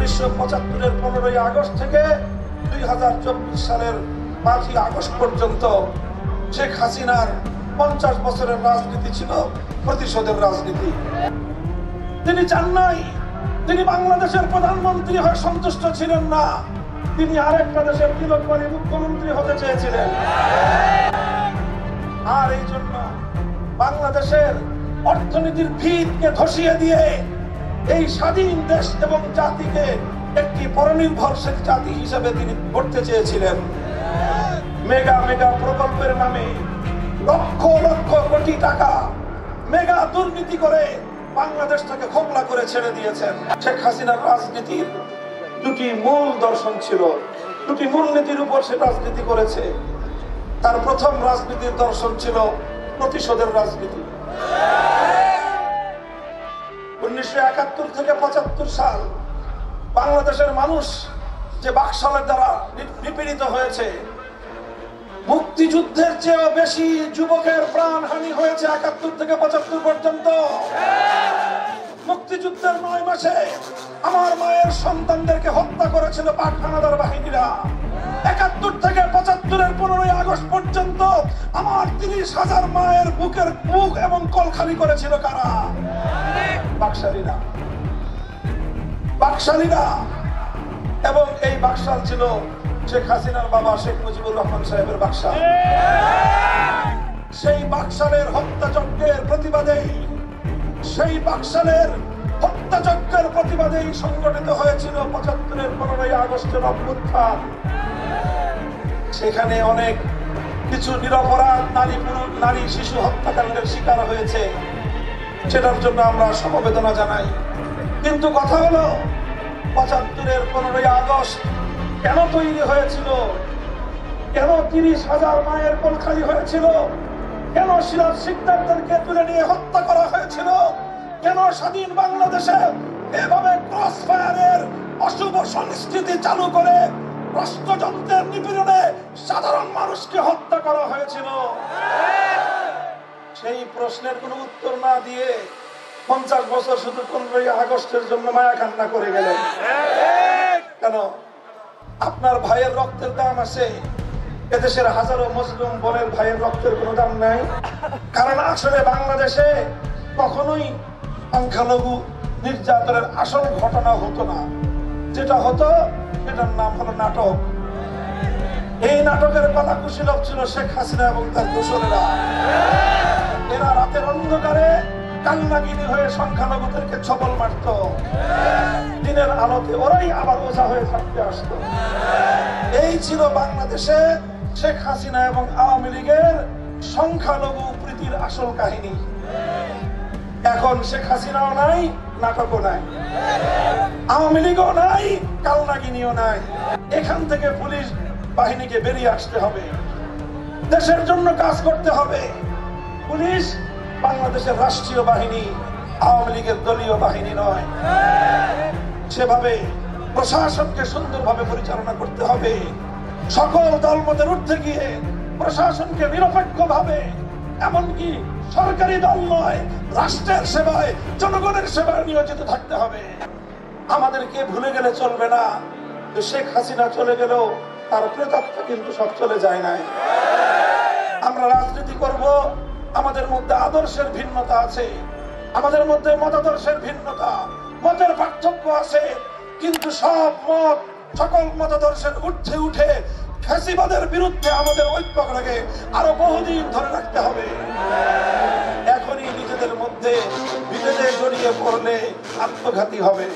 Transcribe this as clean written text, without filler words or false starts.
1975-এর 15ই August থেকে 2024 সালের 5ই August পর্যন্ত শেখ হাসিনার 50 বছরের রাজনীতি ছিল প্রতিশোধের রাজনীতি। তিনি চান নাই, তিনি বাংলাদেশের প্রধানমন্ত্রী হয়ে সন্তুষ্ট ছিলেন না, তিনি আরেকটা দেশের তিলকমালী মুখ্যমন্ত্রী হতে চেয়েছিলেন। আর এই জন্য বাংলাদেশের অর্থনীতির ভিতকে ধসিয়ে দিয়ে এই স্বাধীন দেশ এবং জাতিকে একটি পরনির্ভরশীল জাতি হিসেবে তিনি গড়তে চেয়েছিলেন। মেগা মেগা প্রকল্পের নামে লক্ষ লক্ষ কোটি টাকা মেগা দুর্নীতি করে বাংলাদেশটাকে খোকলা করে ছেড়ে দিয়েছেন। শেখ হাসিনার রাজনীতির দুটি মূল দর্শন ছিল, দুটি মূলনীতির উপর সে রাজনীতি করেছে। তার প্রথম রাজনীতির দর্শন ছিল প্রতিশোধের রাজনীতি। 1971 থেকে 75 সাল বাংলাদেশের মানুষ যে বাকশালের দ্বারা নিপীড়িত হয়েছে, মুক্তিযুদ্ধের চেয়েও বেশি যুবকের প্রাণহানি হয়েছে 71 থেকে 75 পর্যন্ত। মুক্তিযুদ্ধের 9 মাসে আমার মায়ের সন্তানদেরকে হত্যা করেছিল পাক হানাদার বাহিনীরা। 71 থেকে 75-এর 15ই আগস্ট পর্যন্ত আমার 30,000 মায়ের বুকের বুক এবং কল খালি করেছিল কারা? বাকশালীরা। বাকশালীরা। এবং এই বাকশাল ছিল শেখ হাসিনার বাবা শেখ মুজিবুর রহমান সাহেবের বাকশাল। সেই বাকশালের হত্যাযজ্ঞের প্রতিবাদেই, সেই বাকশালের হত্যাযজ্ঞের প্রতিবাদেই সংগঠিত হয়েছিল 75-এর 15ই আগস্টের অভ্যুত্থান। সেখানে অনেক কিছু নিরপরাধ নারী শিশু হত্যাকাণ্ডের শিকার হয়েছে, সেটার জন্য আমরা সমবেদনা জানাই। কিন্তু কথা হলো 75-এর 15ই আগস্ট কেন তৈরি হয়েছিল? কেন 30,000 মায়ের কোল খালি হয়েছিল? কেন সিরাজ শিকদারদেরকে তুলে নিয়ে হত্যা করা হয়েছিল? কেন স্বাধীন বাংলাদেশে এভাবে ক্রস ফায়ারের অশুভ সংস্কৃতি চালু করে রাষ্ট্রযন্ত্রের নিপীড়নে সাধারণ মানুষকে হত্যা করা হয়েছিল? সেই প্রশ্নের কোনো উত্তর না দিয়ে 50 বছর শুধু 15ই আগস্টের জন্য মায়া কান্না করে গেলেন কেন? আপনার ভাইয়ের রক্তের দাম আছে, এদেশের হাজারো মুসলিম বোনের ভাইয়ের রক্তের কোনো দাম নাই। কারণ আসলে বাংলাদেশে কখনোই সংখ্যালঘু নির্যাতনের আসল ঘটনা হতো না। যেটা হতো সেটার নাম হলো নাটক। এই নাটকের কথা কুশীলব ছিল শেখ হাসিনা এবং তার দোসরেরা। এরা রাতের অন্ধকারে কান্নাগিনী হয়ে সংখ্যালঘুদেরকে ছবল মারত, দিনের আলোতে ওরাই আবার ওঝা হয়ে থাকতে আসতো। এই ছিল বাংলাদেশে শেখ হাসিনা এবং আওয়ামী লীগের সংখ্যালঘু প্রীতির আসল কাহিনী। এখন শেখ হাসিনাও নাই, নাটকও নাই, আওয়ামী লীগও নাই, কালনাগিনীও নাই। এখান থেকে পুলিশ বাহিনীকে বেরিয়ে আসতে হবে, দেশের জন্য কাজ করতে হবে। পুলিশ বাংলাদেশের রাষ্ট্রীয় বাহিনী, আওয়ামী লীগের দলীয় বাহিনী নয়। সেভাবে প্রশাসনকে সুন্দরভাবে পরিচালনা করতে হবে। সকল দলমতের ঊর্ধ্বে গিয়ে প্রশাসনকে নিরপেক্ষভাবে, এমনকি সরকারি দল নয়, রাষ্ট্রের সেবায়, জনগণের সেবায় নিয়োজিত থাকতে হবে। আমাদেরকে ভুলে গেলে চলবে না। শেখ হাসিনা চলে গেলেও তার প্রেতাত্মা কিন্তু সব চলে যায় নাই। আমরা রাজনীতি করব, আমাদের মধ্যে আদর্শের ভিন্নতা আছে, আমাদের মধ্যে মতাদর্শের ভিন্নতা, মতের পার্থক্য আছে, কিন্তু সব মত, সকল মতাদর্শের ঊর্ধ্বে উঠে ফ্যাসিবাদের বিরুদ্ধে আমাদের ঐক্যটাকে আরো বহুদিন ধরে রাখতে হবে। এখনই নিজেদের মধ্যে বিভেদে জড়িয়ে পড়লে আত্মঘাতী হবে।